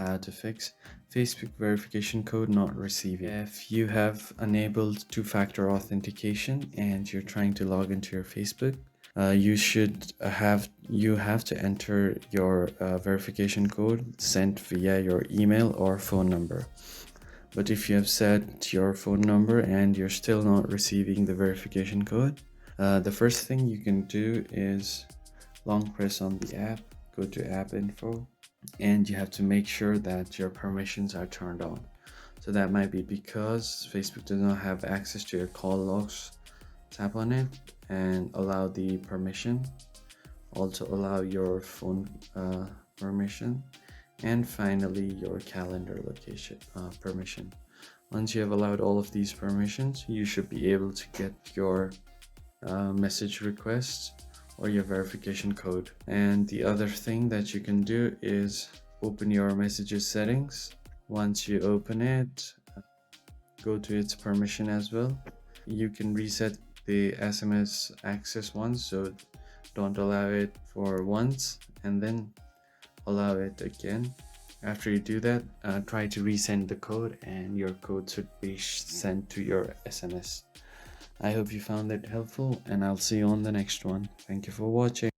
how to fix Facebook verification code not receiving. If you have enabled two-factor authentication and you're trying to log into your Facebook, you have to enter your verification code sent via your email or phone number. But if you have set your phone number and you're still not receiving the verification code, the first thing you can do is long press on the app, go to app info, and you have to make sure that your permissions are turned on. So that might be because Facebook does not have access to your call logs. Tap on it and allow the permission. Also allow your phone permission, and finally your calendar location permission. Once you have allowed all of these permissions, you should be able to get your message requests or your verification code. And the other thing that you can do is open your messages settings. Once you open it, go to its permission as well. You can reset the SMS access once, so don't allow it for once and then allow it again. After you do that, try to resend the code and your code should be sent to your SMS. I hope you found it helpful and I'll see you on the next one. Thank you for watching.